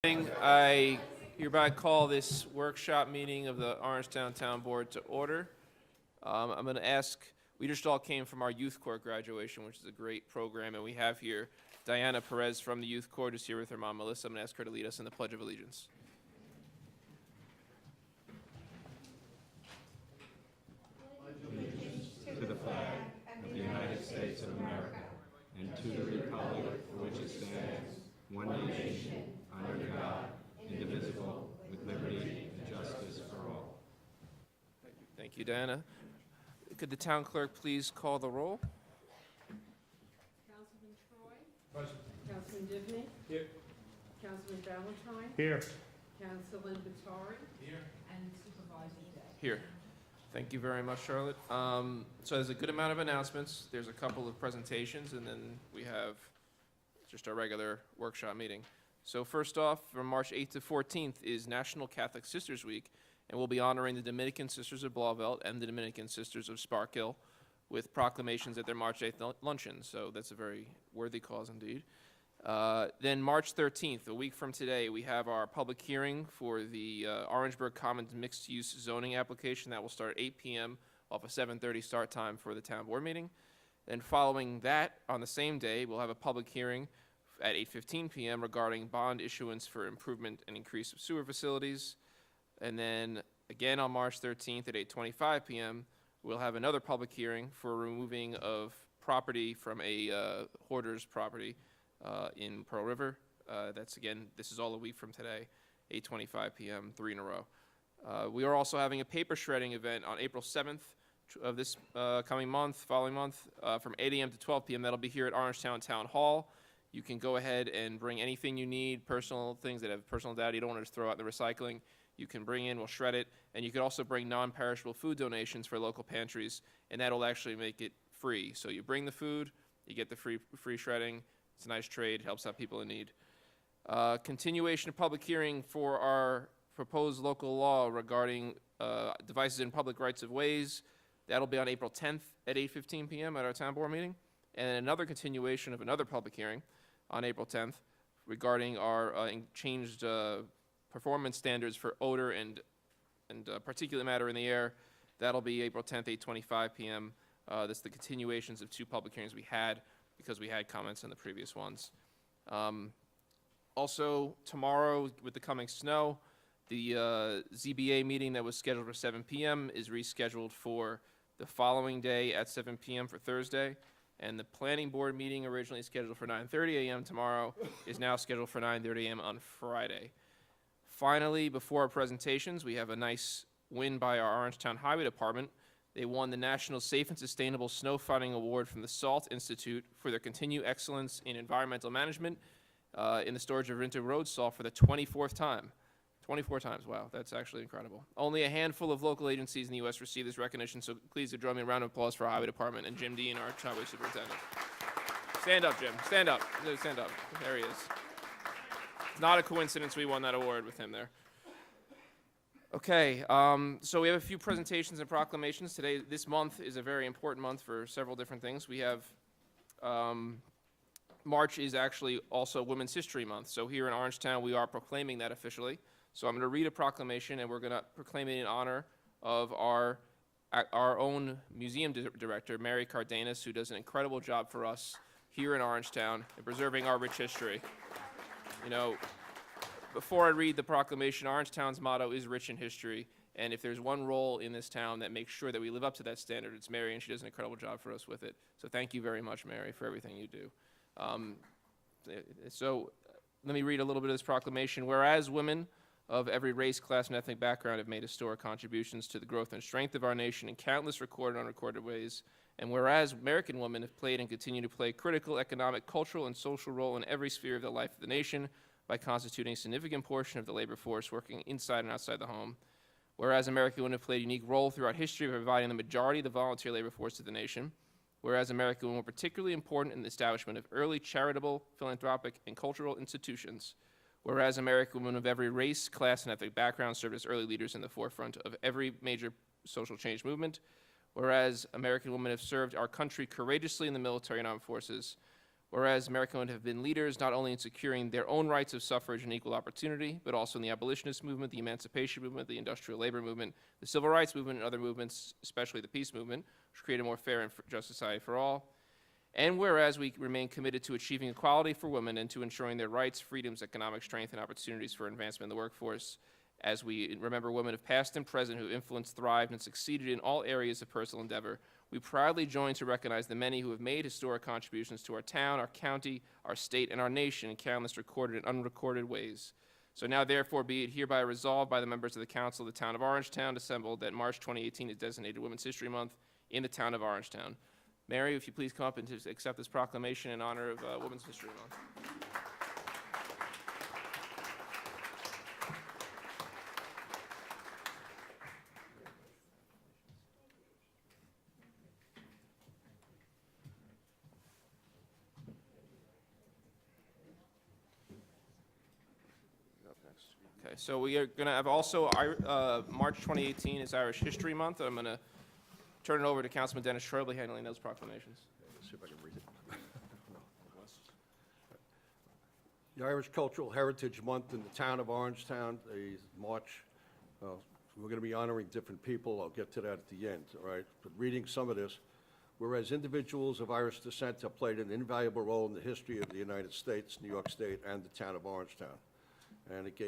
I hereby call this workshop meeting of the Orangetown Town Board to order. I'm going to ask, we just all came from our youth court graduation, which is a great program, and we have here Diana Perez from the youth court is here with her mom, Melissa. I'm going to ask her to lead us in the Pledge of Allegiance. To the flag of the United States of America, and to the republic for which it stands, one nation, under God, indivisible, with liberty and justice for all. Thank you, Diana. Could the town clerk please call the roll? Councilman Troy? Present. Councilman Divney? Here. Councilman Valentine? Here. Councilman Batari? Here. And Supervisor Day. Here. Thank you very much, Charlotte. So there's a good amount of announcements. There's a couple of presentations, and then we have just our regular workshop meeting. So first off, from March 8th to 14th is National Catholic Sisters Week, and we'll be honoring the Dominican Sisters of Blauvelt and the Dominican Sisters of Sparkill with proclamations at their March 8th luncheon. So that's a very worthy cause indeed. Then March 13th, a week from today, we have our public hearing for the Orangeburg Commons mixed-use zoning application. That will start at 8 p.m. off a 7:30 start time for the town board meeting. And following that, on the same day, we'll have a public hearing at 8:15 p.m. regarding bond issuance for improvement and increase of sewer facilities. And then again on March 13th at 8:25 p.m., we'll have another public hearing for removing of property from a hoarder's property in Pearl River. That's again, this is all a week from today, 8:25 p.m., 3 in a row. We are also having a paper shredding event on April 7th of this following month, from 8 a.m. to 12 p.m. That'll be here at Orangetown Town Hall. You can go ahead and bring anything you need, personal things that have personal data you don't want to just throw out in the recycling. You can bring in, we'll shred it, and you can also bring non-perishable food donations for local pantries, and that'll actually make it free. So you bring the food, you get the free shredding. It's a nice trade, helps out people in need. Continuation of public hearing for our proposed local law regarding devices in public rights of ways. That'll be on April 10th at 8:15 p.m. at our town board meeting. And another continuation of another public hearing on April 10th regarding our changed performance standards for odor and particulate matter in the air. That'll be April 10th, 8:25 p.m. That's the continuations of two public hearings we had because we had comments on the previous ones. Also, tomorrow with the coming snow, the ZBA meeting that was scheduled for 7 p.m. is rescheduled for the following day at 7 p.m. for Thursday. And the planning board meeting originally scheduled for 9:30 a.m. tomorrow is now scheduled for 9:30 a.m. on Friday. Finally, before our presentations, we have a nice win by our Orangetown Highway Department. They won the National Safe and Sustainable Snow Fighting Award from the SALT Institute for their continued excellence in environmental management in the storage of winter road salt for the 24th time. 24 times, wow, that's actually incredible. Only a handful of local agencies in the U.S. receive this recognition, so please join me in a round of applause for our Highway Department and Jim Dean, our Highway Superintendent. Stand up, Jim, stand up, stand up, there he is. It's not a coincidence we won that award with him there. Okay, so we have a few presentations and proclamations today. This month is a very important month for several different things. We have, March is actually also Women's History Month, so here in Orangetown we are proclaiming that officially. So I'm going to read a proclamation, and we're going to proclaim it in honor of our own museum director, Mary Cardenas, who does an incredible job for us here in Orangetown in preserving our rich history. You know, before I read the proclamation, Orangetown's motto is rich in history, and if there's one role in this town that makes sure that we live up to that standard, it's Mary, and she does an incredible job for us with it. So thank you very much, Mary, for everything you do. So let me read a little bit of this proclamation. Whereas women of every race, class, and ethnic background have made historic contributions to the growth and strength of our nation in countless recorded and unrecorded ways. And whereas American women have played and continue to play a critical economic, cultural, and social role in every sphere of the life of the nation by constituting a significant portion of the labor force working inside and outside the home. Whereas American women have played a unique role throughout history of providing the majority of the volunteer labor force of the nation. Whereas American women were particularly important in the establishment of early charitable, philanthropic, and cultural institutions. Whereas American women of every race, class, and ethnic background served as early leaders in the forefront of every major social change movement. Whereas American women have served our country courageously in the military and armed forces. Whereas American women have been leaders not only in securing their own rights of suffrage and equal opportunity, but also in the abolitionist movement, the emancipation movement, the industrial labor movement, the civil rights movement, and other movements, especially the peace movement, which create a more fair and just society for all. And whereas we remain committed to achieving equality for women and to ensuring their rights, freedoms, economic strength, and opportunities for advancement in the workforce, as we remember women of past and present who influenced, thrived, and succeeded in all areas of personal endeavor, we proudly join to recognize the many who have made historic contributions to our town, our county, our state, and our nation in countless recorded and unrecorded ways. So now, therefore, be it hereby resolved by the members of the Council of the Town of Orangetown assembled that March 2018 is designated Women's History Month in the Town of Orangetown. Mary, if you please come up and just accept this proclamation in honor of Women's History Month. Okay, so we are going to have also March 2018 is Irish History Month. I'm going to turn it over to Councilman Dennis Schroeble handling those proclamations. Let's see if I can read it. The Irish Cultural Heritage Month in the town of Orangetown is March. We're going to be honoring different people. I'll get to that at the end, all right? But reading some of this, whereas individuals of Irish descent have played an invaluable role in the history of the United States, New York State, and the town of Orangetown. And it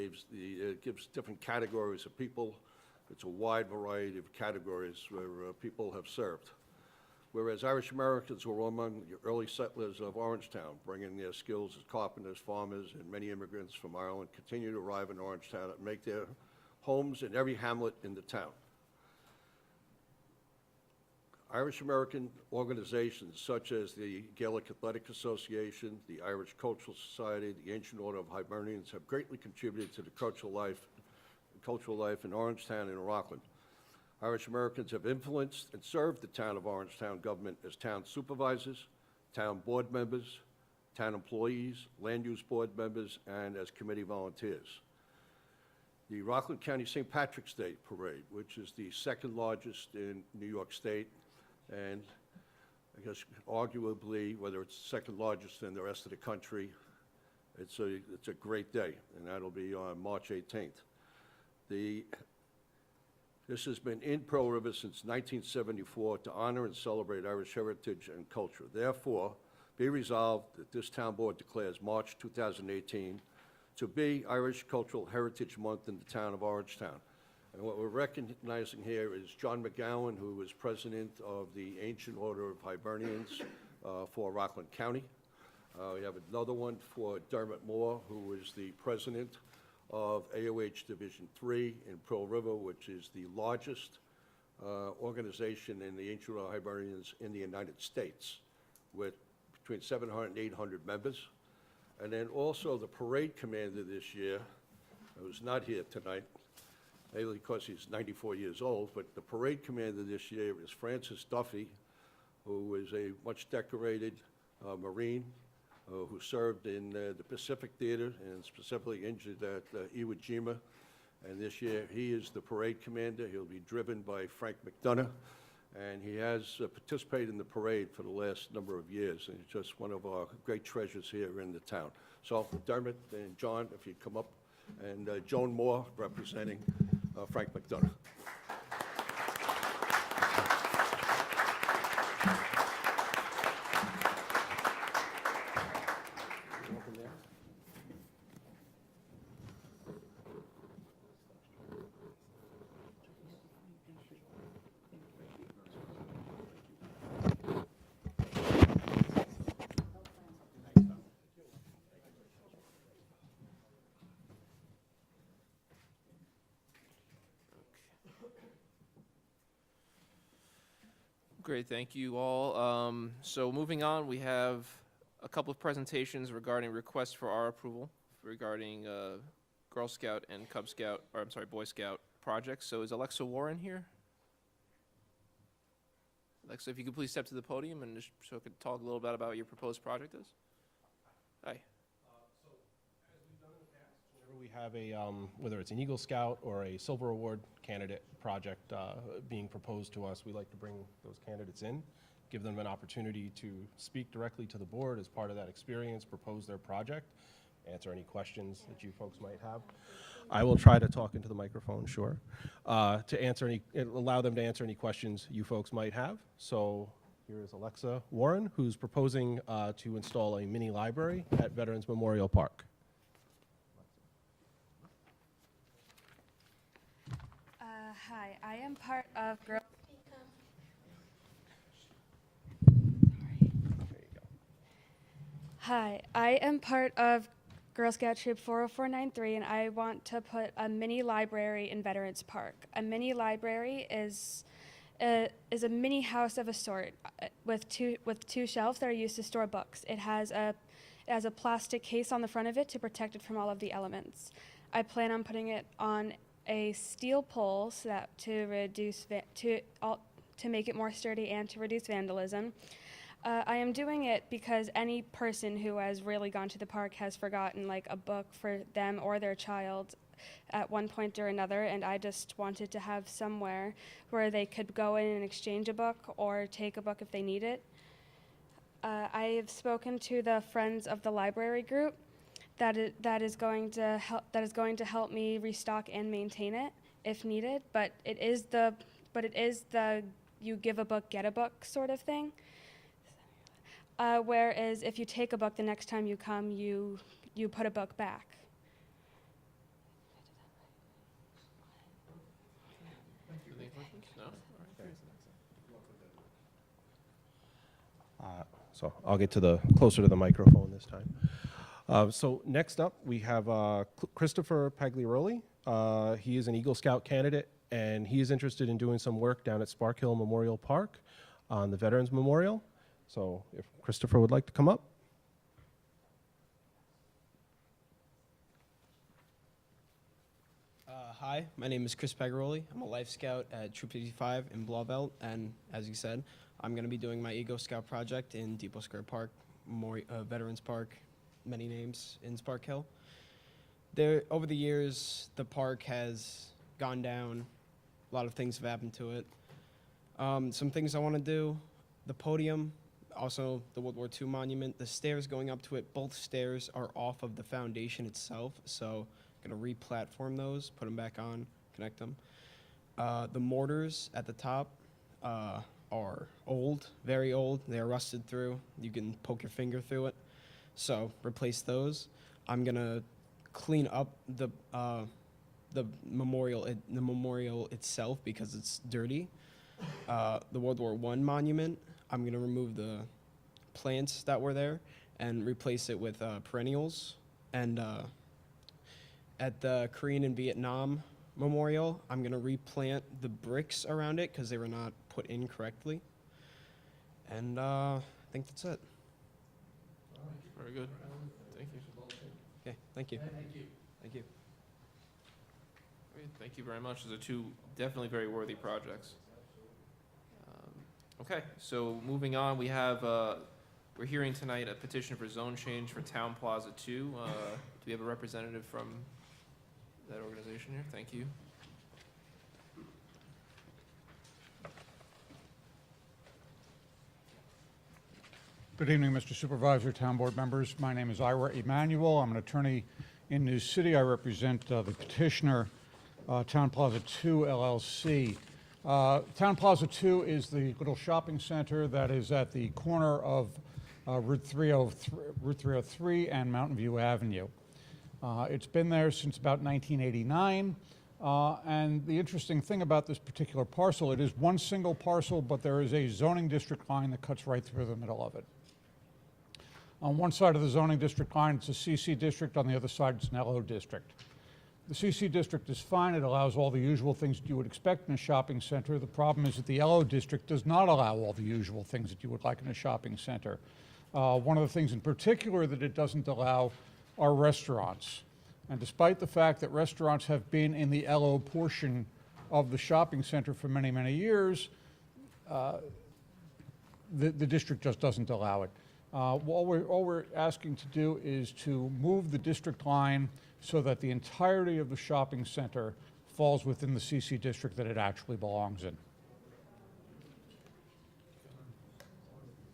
gives different categories of people. It's a wide variety of categories where people have served. Whereas Irish Americans were among the early settlers of Orangetown, bringing their skills as carpenters, farmers, and many immigrants from Ireland continue to arrive in Orangetown and make their homes in every hamlet in the town. Irish American organizations such as the Gaelic Athletic Association, the Irish Cultural Society, the Ancient Order of Hibernians have greatly contributed to the cultural life in Orangetown and Rockland. Irish Americans have influenced and served the town of Orangetown government as town supervisors, town board members, town employees, land use board members, and as committee volunteers. The Rockland County St. Patrick's Day Parade, which is the second largest in New York State, and I guess arguably, whether it's second largest in the rest of the country, it's a great day, and that'll be on March 18th. This has been in Pearl River since 1974 to honor and celebrate Irish heritage and culture. Therefore, be resolved that this town board declares March 2018 to be Irish Cultural Heritage Month in the town of Orangetown. And what we're recognizing here is John McGowan, who is president of the Ancient Order of Hibernians for Rockland County. We have another one for Dermot Moore, who is the president of AOH Division 3 in Pearl River, which is the largest organization in the Ancient Order of Hibernians in the United States, with between 700 and 800 members. And then also the parade commander this year, who's not here tonight, mainly because he's 94 years old, but the parade commander this year is Francis Duffy, who is a much decorated Marine who served in the Pacific Theater and specifically injured at Iwo Jima. And this year he is the parade commander. He'll be driven by Frank McDonough, and he has participated in the parade for the last number of years, and he's just one of our great treasures here in the town. So Dermot and John, if you'd come up, and Joan Moore representing Frank McDonough. Great, thank you all. So moving on, we have a couple of presentations regarding requests for our approval regarding Girl Scout and Cub Scout, or I'm sorry, Boy Scout projects. So is Alexa Warren here? Alexa, if you could please step to the podium and just so I could talk a little bit about your proposed project is. Hi. So, as we've done in the past, whenever we have a, whether it's an Eagle Scout or a Silver Award candidate project being proposed to us, we like to bring those candidates in give them an opportunity to speak directly to the board as part of that experience, propose their project, answer any questions that you folks might have. I will try to talk into the microphone, sure, allow them to answer any questions you folks might have. So here is Alexa Warren, who's proposing to install a mini library at Veterans Memorial Park. Hi, I am part of Girl. Hi, I am part of Girl Scout Troop 40493, and I want to put a mini library in Veterans Park. A mini library is a mini house of a sort with two shelves that are used to store books. It has a plastic case on the front of it to protect it from all of the elements. I plan on putting it on a steel pole so that to make it more sturdy and to reduce vandalism. I am doing it because any person who has really gone to the park has forgotten like a book for them or their child at one point or another, and I just wanted to have somewhere where they could go in and exchange a book or take a book if they need it. I have spoken to the Friends of the Library group that is going to help me restock and maintain it if needed, but it is the you give a book, get a book sort of thing. Whereas if you take a book, the next time you come, you put a book back. Any questions? No? All right. So I'll get to closer to the microphone this time. So next up, we have Christopher Pagliaroli. He is an Eagle Scout candidate, and he is interested in doing some work down at Spark Hill Memorial Park on the Veterans Memorial. So if Christopher would like to come up. Hi, my name is Chris Pagliaroli. I'm a Life Scout at Troop 55 in Blauvelt, and as you said, I'm going to be doing my Eagle Scout project in Depot Square Park, Veterans Park, many names in Spark Hill. Over the years, the park has gone down. A lot of things have happened to it. Some things I want to do, the podium, also the World War II monument, the stairs going up to it, both stairs are off of the foundation itself, so I'm going to re-platform those, put them back on, connect them. The mortars at the top are old, very old. They are rusted through. You can poke your finger through it. So replace those. I'm going to clean up the memorial itself because it's dirty. The World War I monument, I'm going to remove the plants that were there and replace it with perennials. And at the Korean and Vietnam Memorial, I'm going to replant the bricks around it because they were not put in correctly. And I think that's it. Very good. Thank you. Okay, thank you. Thank you. Great, thank you very much. Those are two definitely very worthy projects. Okay, so moving on, we have, we're hearing tonight a petition for zone change for Town Plaza 2. Do we have a representative from that organization here? Thank you. Good evening, Mr. Supervisor, Town Board members. My name is Ira Emanuel. I'm an attorney in New City. I represent the petitioner, Town Plaza 2 LLC. Town Plaza 2 is the little shopping center that is at the corner of Route 303 and Mountain View Avenue. It's been there since about 1989. And the interesting thing about this particular parcel, it is one single parcel, but there is a zoning district line that cuts right through the middle of it. On one side of the zoning district line, it's a CC district. On the other side, it's an LO district. The CC district is fine. It allows all the usual things you would expect in a shopping center. The problem is that the LO district does not allow all the usual things that you would like in a shopping center. One of the things in particular that it doesn't allow are restaurants. And despite the fact that restaurants have been in the LO portion of the shopping center for many, many years, the district just doesn't allow it. All we're asking to do is to move the district line so that the entirety of the shopping center falls within the CC district that it actually belongs in.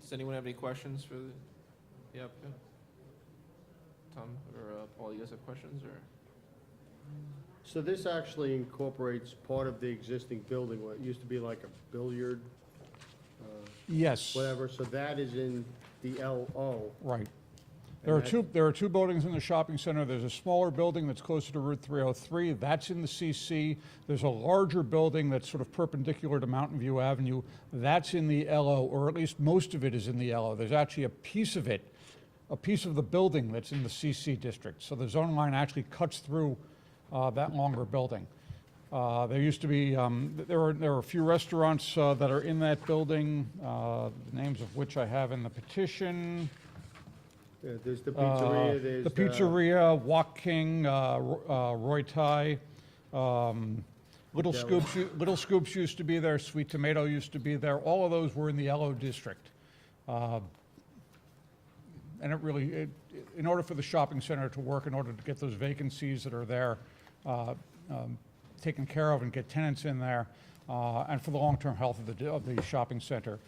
Does anyone have any questions for the applicant? Tom or Paul, you guys have questions, or? So this actually incorporates part of the existing building, what used to be like a billiard, Yes. whatever, so that is in the LO. Right. There are two buildings in the shopping center. There's a smaller building that's closer to Route 303. That's in the CC. There's a larger building that's sort of perpendicular to Mountain View Avenue. That's in the LO, or at least most of it is in the LO. There's actually a piece of it, a piece of the building that's in the CC district. So the zone line actually cuts through that longer building. There used to be, there are a few restaurants that are in that building, the names of which I have in the petition. Yeah, there's the pizzeria, there's The pizzeria, Wok King, Roy Thai, Little Scoops used to be there, Sweet Tomato used to be there. All of those were in the LO district. And it really, in order for the shopping center to work, in order to get those vacancies that are there taken care of and get tenants in there, and for the long-term health of the shopping center,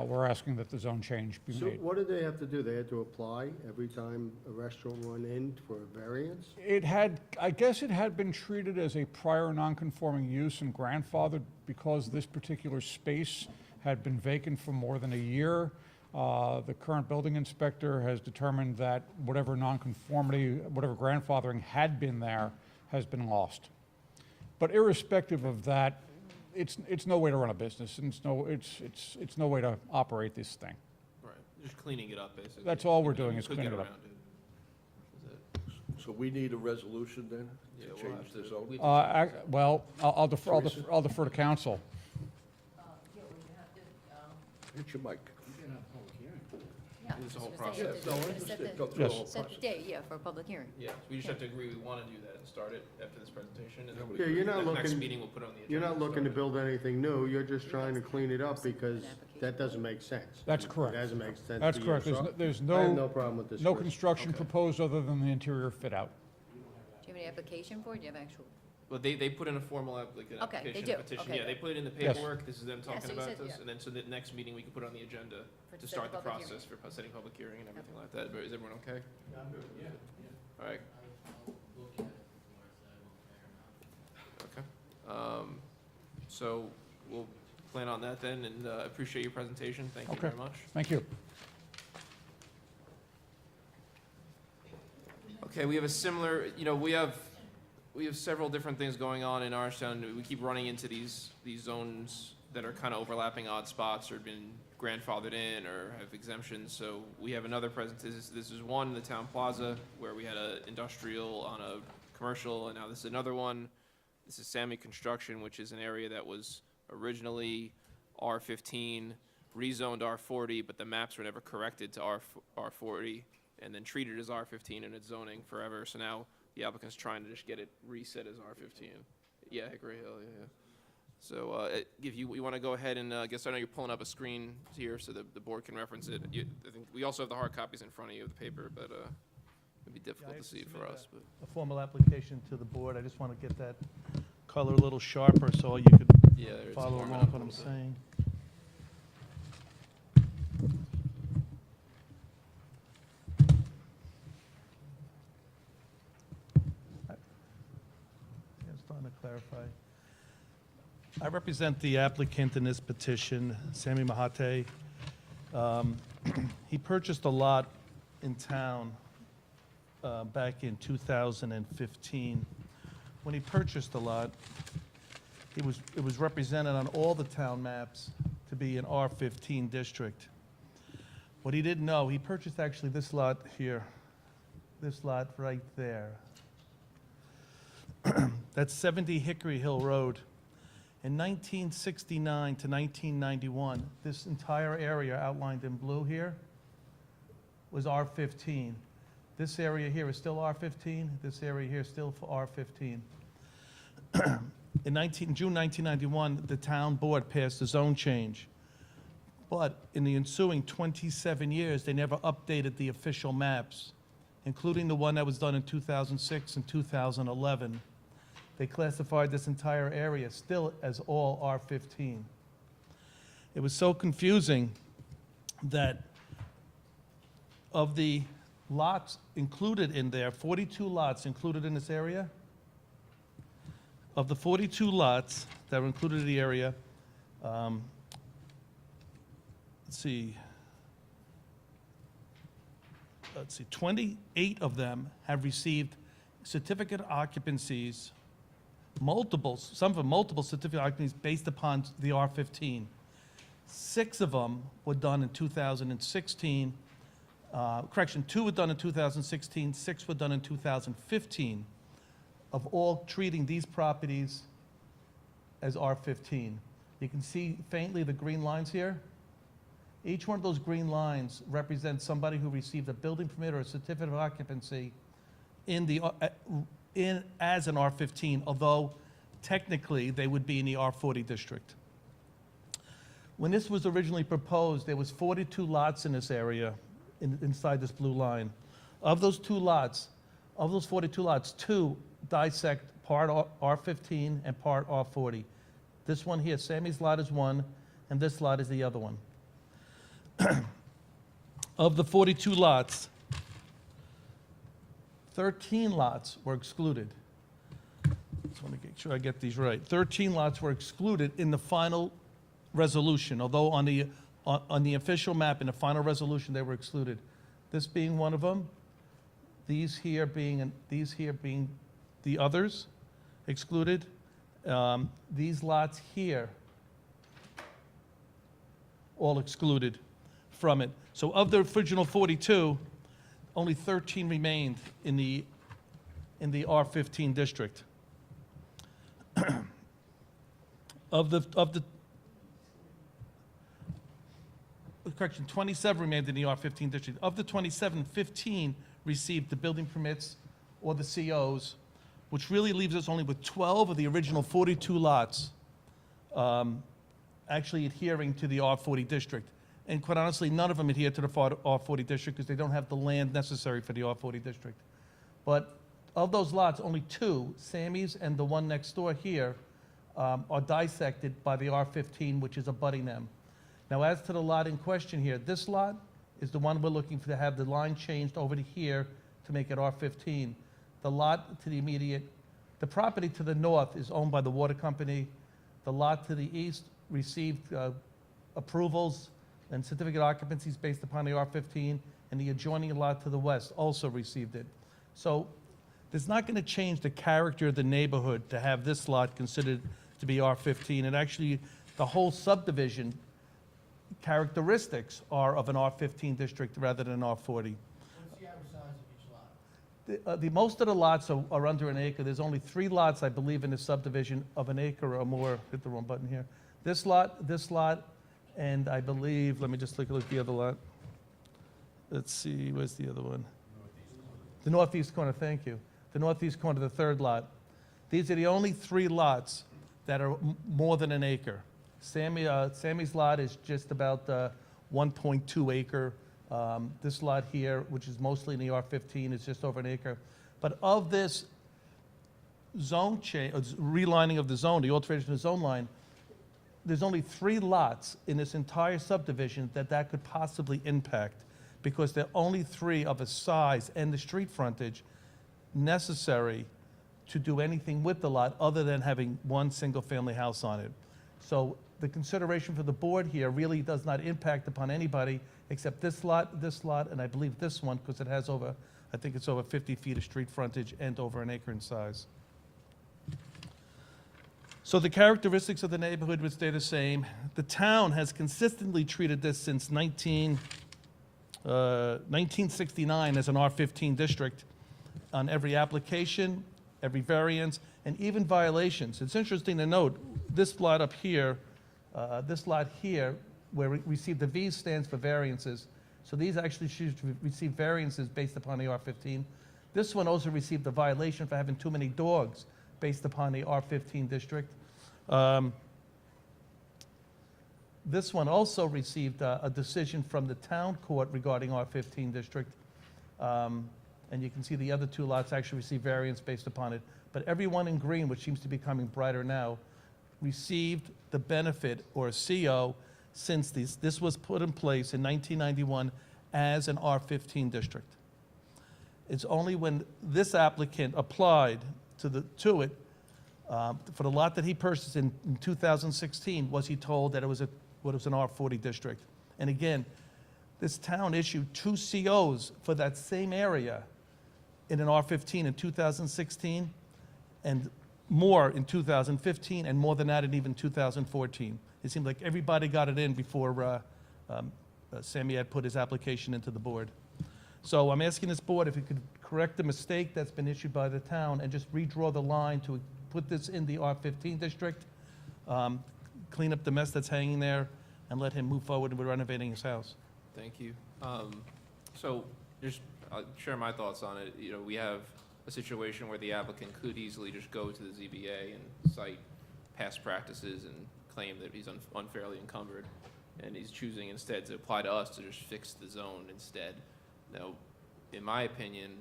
we're asking that the zone change be So made. what did they have to do? They had to apply every time a restaurant went in for a variance? It had, I guess it had been treated as a prior non-conforming use and grandfathered because this particular space had been vacant for more than a year. The current building inspector has determined that whatever nonconformity, whatever grandfathering had been there has been lost. But irrespective of that, it's no way to run a business, and it's no way to operate this thing. Right, just cleaning it up, basically. That's all we're And then doing we is could cleaning get it up. around Is it? So we need a resolution then Yeah, to we'll change have the to- zone? we- Well, I'll defer to council. Hit your mic. Yeah. It's a whole I was gonna say, process. No, Set understood. the- Go through the Yes. whole set the process. date, yeah, for a public hearing. Yeah, we just have to agree we want to do that and start it after this presentation, and then Yeah, you're not the next looking, meeting we'll put it on the agenda. you're not and looking to start build anything new, you're just trying to clean it up because that doesn't make sense. That's correct. It doesn't make sense That's to you, correct. so There's I have no, no problem with this. no Chris. construction Okay. proposed other than the interior fit out. Do you have any application for it? Do you have actual? Well, they put in a formal an Okay, they application, do. a petition, Okay, yeah, they good. put it in the Yes. paperwork, this is them so talking you about said, this, yeah. and then so the next meeting, we can put it on the agenda For to set start the the public process for setting public hearing and everything like that, but is everyone okay? I'm good, yeah. All right, Look at it before I say I'm fair enough. okay. So we'll plan on that then, and appreciate your presentation, thank you Okay. very much. Thank you. Okay, we have a similar, we have several different things going on in Orangetown. We keep running into these zones that are kind of overlapping odd spots or been grandfathered in or have exemptions. So we have another presentation. This is one, the Town Plaza, where we had a industrial on a commercial, and now this is another one. This is Sammy Construction, which is an area that was originally R15, rezoned R40, but the maps were never corrected to R40, and then treated as R15 in its zoning forever. So now the applicant's trying to just get it reset as R15. Yeah, Hickory Hill, yeah. So if you want to go ahead and, I guess I know you're pulling up a screen here so the board can reference it. I think we also have the hard copies in front of you of the paper, but it'd be difficult to see for us. But A formal application to the board. I just want to get that color a little sharper so you could yeah, it's follow warming along up what a I'm little bit. saying. Yeah, it's starting to clarify. I represent the applicant in this petition, Sami Mahate. He purchased a lot in town back in 2015. When he purchased the lot, it was represented on all the town maps to be an R15 district. What he didn't know, he purchased actually this lot here, this lot right there. That's 70 Hickory Hill Road. In 1969 to 1991, this entire area outlined in blue here was R15. This area here is still R15. This area here is still for R15. In June 1991, the town board passed a zone change. But in the ensuing 27 years, they never updated the official maps, including the one that was done in 2006 and 2011. They classified this entire area still as all R15. It was so confusing that of the lots included in there, 42 lots included in this area, of the 42 lots that were included in the area, let's see, 28 of them have received certificate occupancies, multiples, some of them multiple certificate occupancies based upon the R15. 6 of them were done in 2016. Correction, 2 were done in 2016, 6 were done in 2015, of all treating these properties as R15. You can see faintly the green lines here. Each one of those green lines represents somebody who received a building permit or a certificate of occupancy as an R15, although technically they would be in the R40 district. When this was originally proposed, there was 42 lots in this area, inside this blue line. Of those 42 lots, 2 dissect part R15 and part R40. This one here, Sammy's lot is one, and this lot is the other one. Of the 42 lots, 13 lots were excluded. Just want to make sure I get these right. 13 lots were excluded in the final resolution, although on the official map, in the final resolution, they were excluded. This being one of them, these here being the others excluded. These lots here, all excluded from it. So of the original 42, only 13 remained in the R15 district. Correction, 27 remained in the R15 district. Of the 27, 15 received the building permits or the COs, which really leaves us only with 12 of the original 42 lots actually adhering to the R40 district. And quite honestly, none of them adhere to the R40 district because they don't have the land necessary for the R40 district. But of those lots, only 2, Sammy's and the one next door here, are dissected by the R15, which is abutting them. Now, as to the lot in question here, this lot is the one we're looking for to have the line changed over to here to make it R15. The lot to the the property to the north is owned by the water company. The lot to the east received approvals and certificate occupancies based upon the R15, and the adjoining lot to the west also received it. So there's not going to change the character of the neighborhood to have this lot considered to be R15. And actually, the whole subdivision characteristics are of an R15 district rather than an R40. What's the average size of each lot? Most of the lots are under an acre. There's only 3 lots, I believe, in this subdivision of an acre or more. Hit the wrong button here. This lot, and I believe, let me just take a look at the other lot. Let's see, where's the other one? The northeast corner, thank you. The northeast corner, the 3rd lot. These are the only 3 lots that are more than an acre. Sammy's lot is just about 1.2 acre. This lot here, which is mostly in the R15, is just over an acre. But of this zone change, relining of the zone, the alteration of the zone line, there's only 3 lots in this entire subdivision that could possibly impact, because they're only 3 of a size and the street frontage necessary to do anything with the lot other than having one single-family house on it. So the consideration for the board here really does not impact upon anybody except this lot, and I believe this one, because it has over, I think it's over 50 feet of street frontage and over an acre in size. So the characteristics of the neighborhood would stay the same. The town has consistently treated this since 1969 as an R15 district on every application, every variance, and even violations. It's interesting to note, this lot up here, where we received the V stands for variances. So these actually should receive variances based upon the R15. This one also received a violation for having too many dogs based upon the R15 district. This one also received a decision from the town court regarding R15 district. And you can see the other 2 lots actually received variance based upon it. But everyone in green, which seems to be becoming brighter now, received the benefit or a CO since this was put in place in 1991 as an R15 district. It's only when this applicant applied to it for the lot that he purchased in 2016 was he told that it was an R40 district. And again, this town issued 2 COs for that same area in an R15 in 2016, and more in 2015, and more than that in even 2014. It seemed like everybody got it in before Sammy had put his application into the board. So I'm asking this board if it could correct the mistake that's been issued by the town and just redraw the line to put this in the R15 district, clean up the mess that's hanging there, and let him move forward with renovating his house. Thank you. So just, I'll share my thoughts on it. You know, we have a situation where the applicant could easily just go to the ZBA and cite past practices and claim that he's unfairly encumbered, and he's choosing instead to apply to us to just fix the zone instead. Now, in my opinion,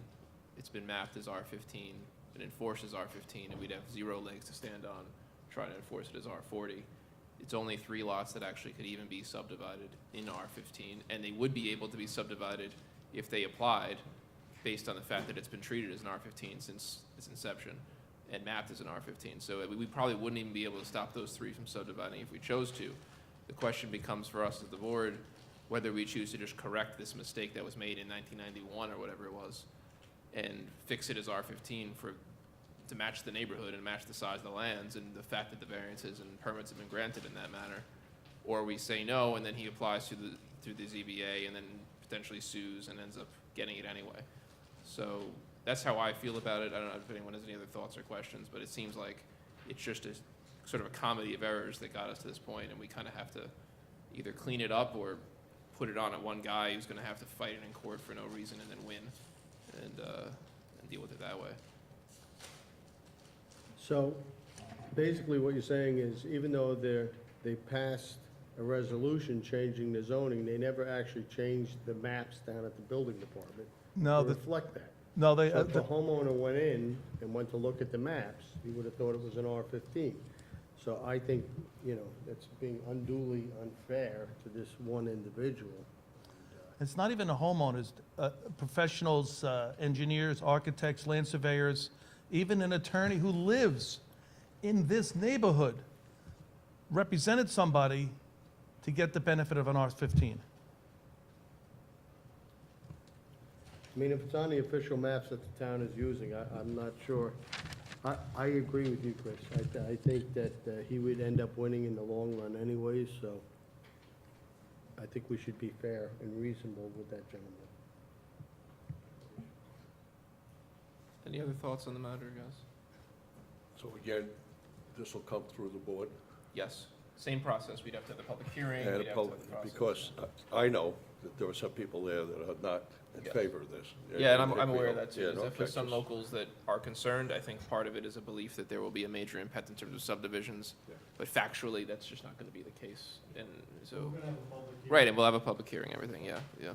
it's been mapped as R15 and enforced as R15, and we'd have 0 legs to stand on trying to enforce it as R40. It's only 3 lots that actually could even be subdivided in R15, and they would be able to be subdivided if they applied based on the fact that it's been treated as an R15 since its inception and mapped as an R15. So we probably wouldn't even be able to stop those 3 from subdividing if we chose to. The question becomes for us as the board whether we choose to just correct this mistake that was made in 1991 or whatever it was and fix it as R15 to match the neighborhood and match the size of the lands and the fact that the variances and permits have been granted in that manner. Or we say no, and then he applies through the ZBA and then potentially sues and ends up getting it anyway. So that's how I feel about it. I don't know if anyone has any other thoughts or questions, but it seems like it's just a sort of a comedy of errors that got us to this point, and we kind of have to either clean it up or put it on at one guy who's going to have to fight it in court for no reason and then win and deal with it that way. So basically what you're saying is even though they passed a resolution changing the zoning, they never actually changed the maps down at the building department No, to reflect that. no, they, So if the homeowner went in and went to look at the maps, he would have thought it was an R15. So I think, you know, that's being unduly unfair to this one individual. it's not even the homeowners, professionals, engineers, architects, land surveyors, even an attorney who lives in this neighborhood represented somebody to get the benefit of an R15. I mean, if it's on the official maps that the town is using, I'm not sure. I agree with you, Chris. I think that he would end up winning in the long run anyways, so I think we should be fair and reasonable with that gentleman. Any other thoughts on the matter, guys? So again, this will come through the board? Yes. Same process. We'd have to have the public hearing. And we'd have to have the process. because I know that there were some people there that are not in Yes. favor of this. Yeah, and I'm aware of that too. Yeah, There's no definitely some objections. locals that are concerned. I think part of it is a belief that there will be a major impact in terms of subdivisions. Yeah. But factually, that's just not going to be the case. And so, We're gonna have a public hearing. right, and we'll have a public hearing, everything, yeah, yeah.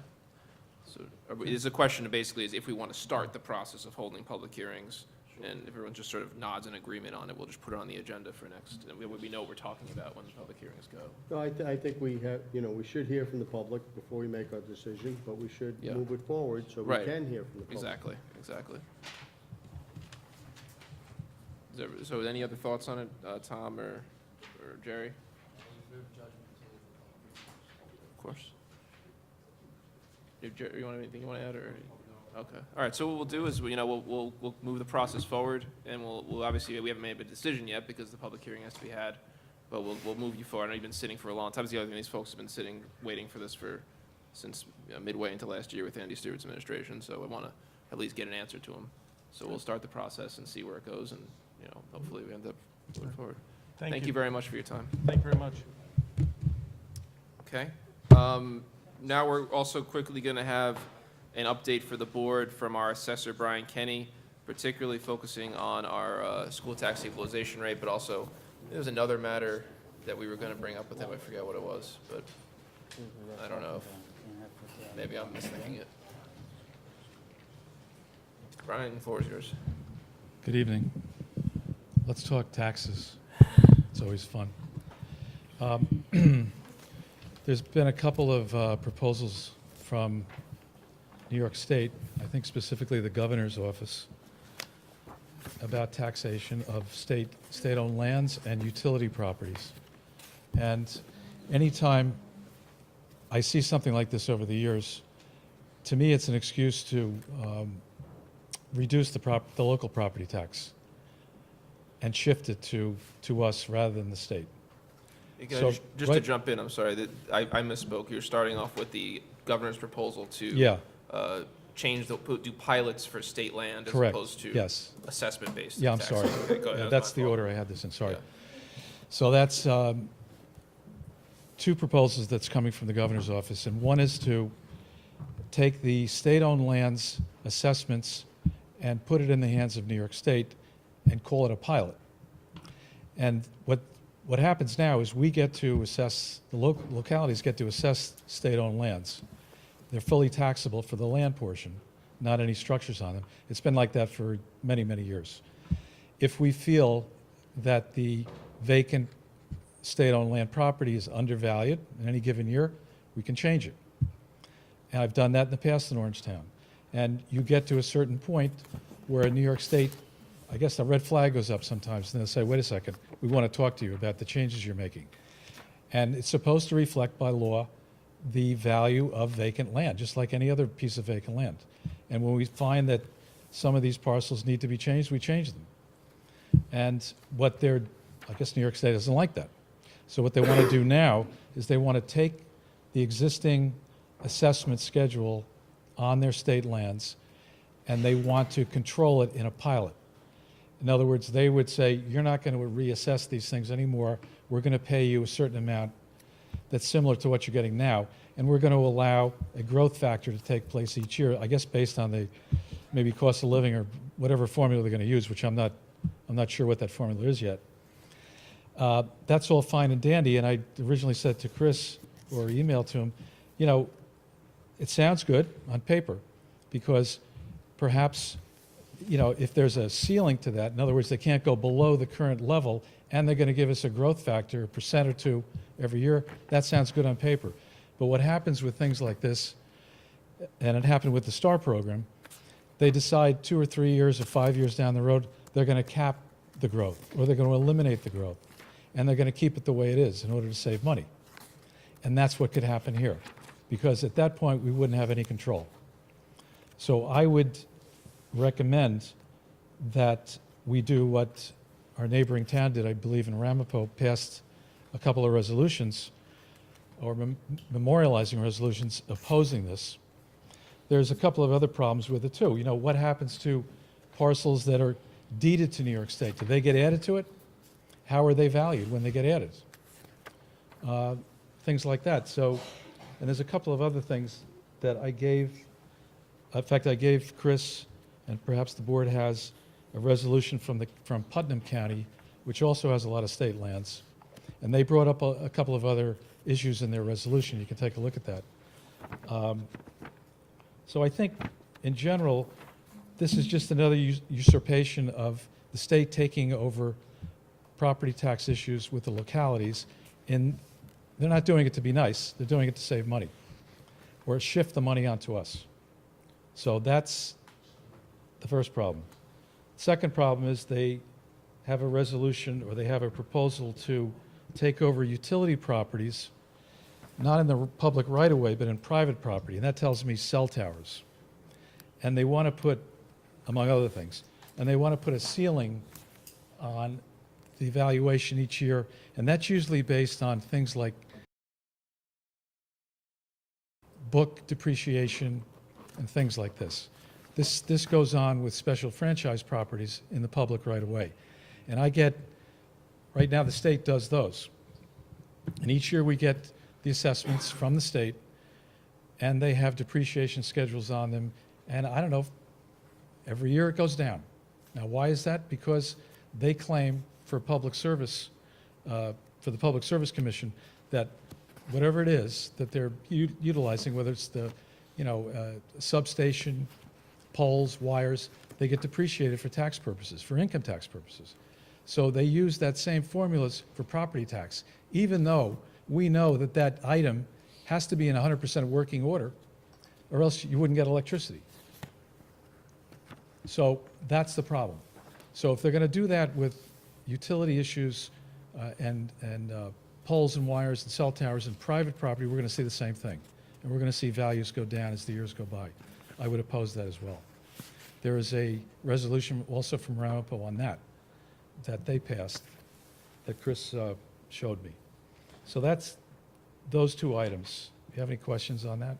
So is the question basically is if we want to start the process of holding public hearings, and if everyone just sort of nods in agreement on it, we'll just put it on the agenda for next, and we know what we're talking about when the public hearings go. No, I think we have, you know, we should hear from the public before we make our decision, but we should Yeah. move it forward so we Right. can hear from the public. Exactly, exactly. So any other thoughts on it, Tom or Jerry? Of course. Jerry, you want anything you want to add, or? Okay, all right, so what we'll do is, we'll move the process forward, and we'll obviously, we haven't made a decision yet because the public hearing has to be had, but we'll move you forward. I know you've been sitting for a long time. That's the other thing, these folks have been sitting, waiting for this since midway into last year with Andy Stewart's administration, so I want to at least get an answer to them. So we'll start the process and see where it goes, and, hopefully we end up moving forward. Thank you very much for your time. Thank you very much. Okay. Now we're also quickly going to have an update for the board from our assessor, Brian Kenny, particularly focusing on our school tax equalization rate, but also there's another matter that we were going to bring up with him. I forget what it was, but I don't know if maybe I'm misthinking it. Brian, the floor is yours. Good evening. Let's talk taxes. It's always fun. There's been a couple of proposals from New York State, I think specifically the governor's office, about taxation of state-owned lands and utility properties. And anytime I see something like this over the years, to me, it's an excuse to reduce the local property tax and shift it to us rather than the state. Can I So, just to right- jump in, I'm sorry, that I misspoke. You're starting off with the governor's proposal to Yeah. change, do pilots for state land as Correct. opposed to Yes. assessment-based Yeah, I'm taxes. sorry. Okay, go ahead. Yeah, That that's was the my fault. order I had this in, sorry. Yeah. So that's two proposals that's coming from the governor's office, and one is to take the state-owned lands assessments and put it in the hands of New York State and call it a pilot. And what happens now is we get to assess, the localities get to assess state-owned lands. They're fully taxable for the land portion, not any structures on them. It's been like that for many, many years. If we feel that the vacant state-owned land property is undervalued in any given year, we can change it. And I've done that in the past in Orangetown. And you get to a certain point where in New York State, I guess the red flag goes up sometimes, and they'll say, wait a second, we want to talk to you about the changes you're making. And it's supposed to reflect by law the value of vacant land, just like any other piece of vacant land. And when we find that some of these parcels need to be changed, we change them. And I guess New York State doesn't like that. So what they want to do now is they want to take the existing assessment schedule on their state lands, and they want to control it in a pilot. In other words, they would say, you're not going to reassess these things anymore. We're going to pay you a certain amount that's similar to what you're getting now, and we're going to allow a growth factor to take place each year, I guess based on the maybe cost of living or whatever formula they're going to use, which I'm not sure what that formula is yet. That's all fine and dandy, and I originally said to Chris, or emailed to him, you know, it sounds good on paper, because perhaps, you know, if there's a ceiling to that, in other words, they can't go below the current level, and they're going to give us a growth factor, 1% or 2% every year, that sounds good on paper. But what happens with things like this, and it happened with the STAR program, they decide 2 or 3 years or 5 years down the road, they're going to cap the growth, or they're going to eliminate the growth, and they're going to keep it the way it is in order to save money. And that's what could happen here, because at that point, we wouldn't have any control. So I would recommend that we do what our neighboring town did, I believe in Ramapo, passed a couple of resolutions, or memorializing resolutions opposing this. There's a couple of other problems with it too. You know, what happens to parcels that are deeded to New York State? Do they get added to it? How are they valued when they get added? Things like that. So, and there's a couple of other things that I gave, in fact, I gave Chris, and perhaps the board has, a resolution from Putnam County, which also has a lot of state lands. And they brought up a couple of other issues in their resolution. You can take a look at that. So I think, in general, this is just another usurpation of the state taking over property tax issues with the localities. And they're not doing it to be nice. They're doing it to save money or shift the money onto us. So that's the first problem. Second problem is they have a resolution, or they have a proposal to take over utility properties, not in the public right-of-way, but in private property, and that tells me cell towers. And they want to put, among other things, and they want to put a ceiling on the valuation each year, and that's usually based on things like book depreciation and things like this. This goes on with special franchise properties in the public right-of-way. And right now the state does those. And each year we get the assessments from the state, and they have depreciation schedules on them. And I don't know, every year it goes down. Now, why is that? Because they claim for public service, for the Public Service Commission, that whatever it is that they're utilizing, whether it's the, substation, poles, wires, they get depreciated for tax purposes, for income tax purposes. So they use that same formulas for property tax, even though we know that that item has to be in 100% working order, or else you wouldn't get electricity. So that's the problem. So if they're going to do that with utility issues and poles and wires and cell towers and private property, we're going to see the same thing. And we're going to see values go down as the years go by. I would oppose that as well. There is a resolution also from Ramapo on that they passed, that Chris showed me. So that's those two items. Do you have any questions on that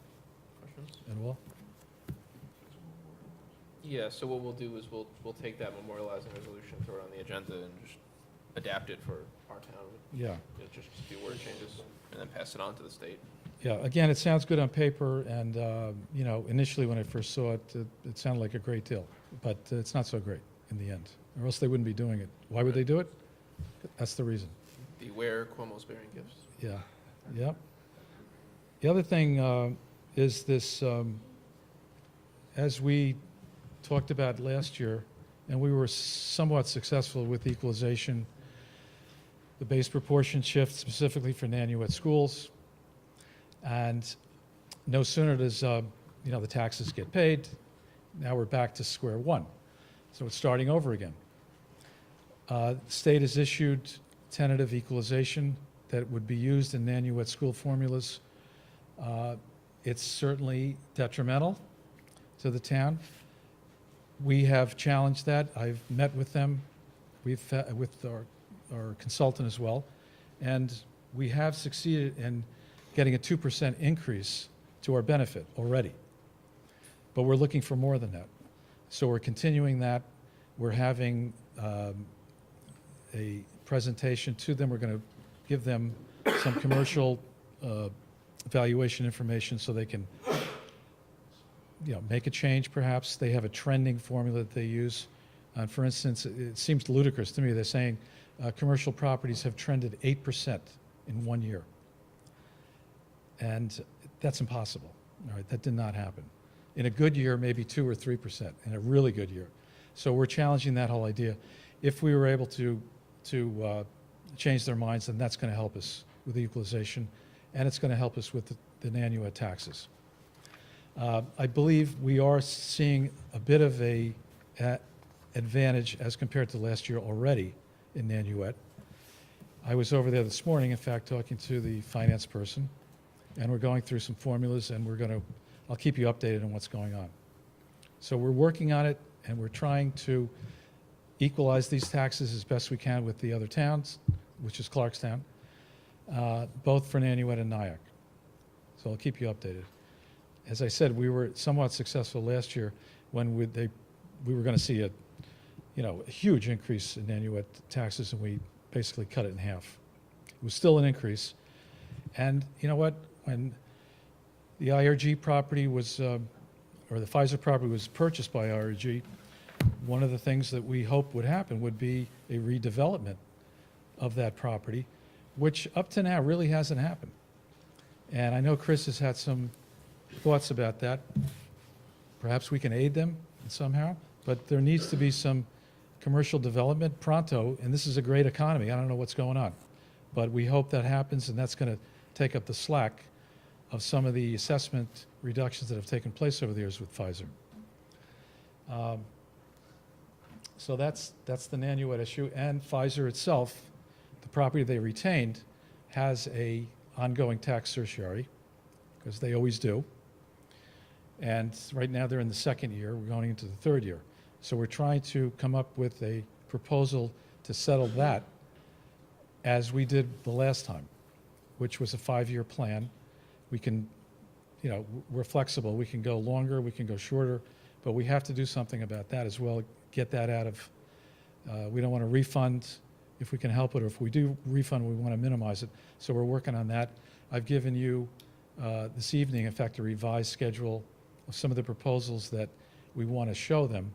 Questions? at all? Yeah, so what we'll do is we'll take that memorializing resolution, throw it on the agenda, and just adapt it for our town. Yeah. Just a few word changes, and then pass it on to the state. Yeah, again, it sounds good on paper, and, you know, initially when I first saw it, it sounded like a great deal, but it's not so great in the end, or else they wouldn't be doing it. Why would they do it? That's the reason. Beware Cuomo's bearing gifts. Yeah, yep. The other thing is this, as we talked about last year, and we were somewhat successful with equalization, the base proportion shift specifically for Nanuet schools, and no sooner does you know, the taxes get paid, now we're back to square one. So it's starting over again. The state has issued tentative equalization that would be used in Nanuet school formulas. It's certainly detrimental to the town. We have challenged that. I've met with them, with our consultant as well, and we have succeeded in getting a 2% increase to our benefit already. But we're looking for more than that. So we're continuing that. We're having a presentation to them. We're going to give them some commercial valuation information so they can, you know, make a change perhaps. They have a trending formula that they use. And for instance, it seems ludicrous to me. They're saying commercial properties have trended 8% in 1 year. And that's impossible. All right, that did not happen. In a good year, maybe 2 or 3%, in a really good year. So we're challenging that whole idea. If we were able to change their minds, then that's going to help us with the equalization, and it's going to help us with the Nanuet taxes. I believe we are seeing a bit of a advantage as compared to last year already in Nanuet. I was over there this morning, in fact, talking to the finance person, and we're going through some formulas, and I'll keep you updated on what's going on. So we're working on it, and we're trying to equalize these taxes as best we can with the other towns, which is Clarkstown, both for Nanuet and Nyack. So I'll keep you updated. As I said, we were somewhat successful last year when we were going to see a huge increase in Nanuet taxes, and we basically cut it in half. It was still an increase. And you know what? When the IRG property was, or the Pfizer property was purchased by IRG, one of the things that we hoped would happen would be a redevelopment of that property, which up to now really hasn't happened. And I know Chris has had some thoughts about that. Perhaps we can aid them somehow, but there needs to be some commercial development pronto, and this is a great economy. I don't know what's going on, but we hope that happens, and that's going to take up the slack of some of the assessment reductions that have taken place over the years with Pfizer. So that's the Nanuet issue, and Pfizer itself, the property they retained, has a ongoing tax certiorari, because they always do. And right now they're in the second year. We're going into the third year. So we're trying to come up with a proposal to settle that as we did the last time, which was a 5-year plan. We can, we're flexible. We can go longer, we can go shorter, but we have to do something about that as well, get that out of, we don't want to refund if we can help it, or if we do refund, we want to minimize it. So we're working on that. I've given you this evening, in fact, a revised schedule of some of the proposals that we want to show them,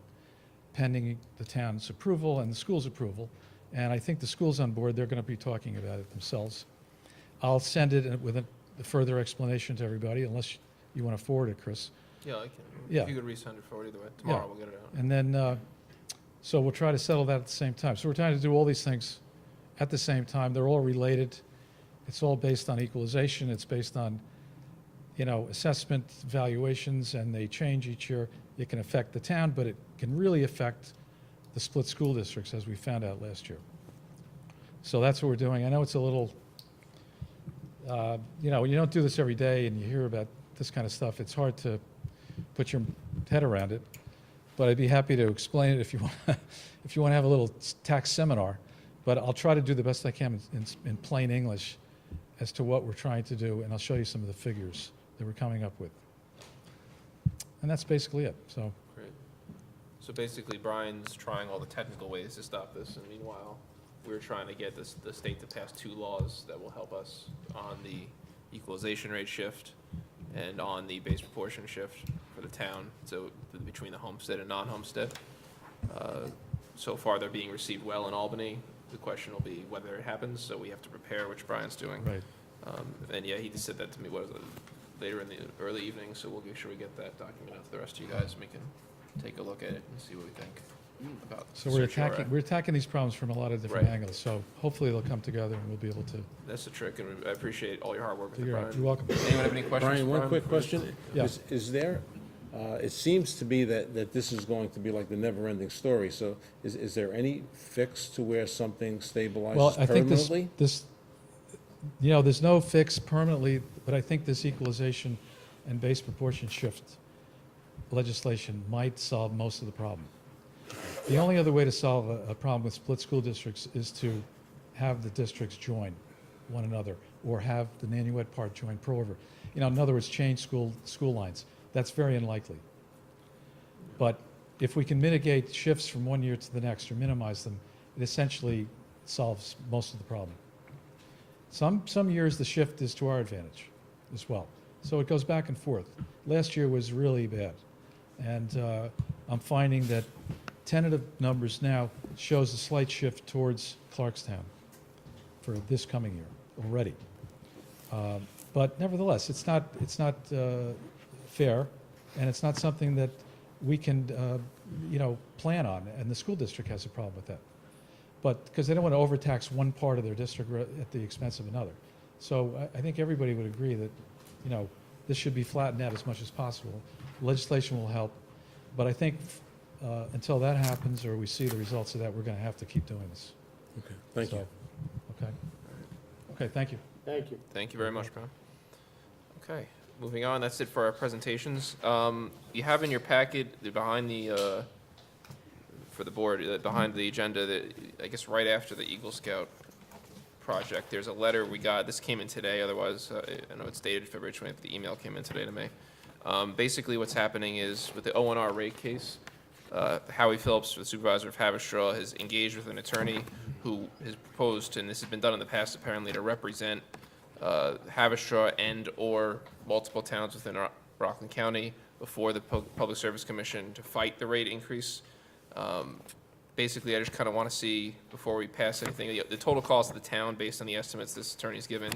pending the town's approval and the school's approval. And I think the school's on board. They're going to be talking about it themselves. I'll send it with a further explanation to everybody, unless you want to forward it, Chris. Yeah, I can. Yeah. If you could resend it forward either way. Tomorrow we'll get it out. And then, so we'll try to settle that at the same time. So we're trying to do all these things at the same time. They're all related. It's all based on equalization. It's based on assessment valuations, and they change each year. It can affect the town, but it can really affect the split school districts, as we found out last year. So that's what we're doing. I know it's a little, you don't do this every day, and you hear about this kind of stuff. It's hard to put your head around it, but I'd be happy to explain it if you want, if you want to have a little tax seminar. But I'll try to do the best I can in plain English as to what we're trying to do, and I'll show you some of the figures that we're coming up with. And that's basically it. So Great. So basically, Brian's trying all the technical ways to stop this, and meanwhile, we're trying to get the state to pass 2 laws that will help us on the equalization rate shift and on the base proportion shift for the town, so between the homestead and non-homestead. So far, they're being received well in Albany. The question will be whether it happens, so we have to prepare, which Brian's doing. right. And yeah, he just said that to me, later in the early evening, so we'll make sure we get that document out to the rest of you guys, and we can take a look at it and see what we think about. So we're attacking these problems from a lot of different Right. angles. So hopefully they'll come together and we'll be able to. That's the trick, and I appreciate all your hard work with it, You're Brian. welcome. Anyone have any questions? Brian, one for quick question. Yeah. Is there, it seems to be that this is going to be like the never-ending story. So is there any fix to where something stabilizes Well, I think permanently? there's no fix permanently, but I think this equalization and base proportion shift legislation might solve most of the problem. The only other way to solve a problem with split school districts is to have the districts join one another, or have the Nanuet part join Pearl River. In other words, change school lines. That's very unlikely. But if we can mitigate shifts from one year to the next, or minimize them, it essentially solves most of the problem. Some years the shift is to our advantage as well. So it goes back and forth. Last year was really bad. And I'm finding that tentative numbers now shows a slight shift towards Clarkstown for this coming year already. But nevertheless, it's not fair, and it's not something that we can plan on, and the school district has a problem with that. But because they don't want to overtax one part of their district at the expense of another. So I think everybody would agree that this should be flattened out as much as possible. Legislation will help, but I think until that happens, or we see the results of that, we're going to have to keep doing this. Okay, thank you. Okay. Okay, thank you. Thank you. Thank you very much, Brian. Okay, moving on, that's it for our presentations. You have in your packet, behind the, for the board, behind the agenda, that I guess right after the Eagle Scout project, there's a letter we got. This came in today, otherwise, I know it's dated February 20th, the email came in today to me. Basically, what's happening is, with the O&R rate case, Howie Phillips, the supervisor of Haverstraw, has engaged with an attorney who has proposed, and this has been done in the past apparently, to represent Haverstraw and/or multiple towns within Rockland County before the Public Service Commission to fight the rate increase. Basically, I just kind of want to see, before we pass anything, the total cost of the town, based on the estimates this attorney's given,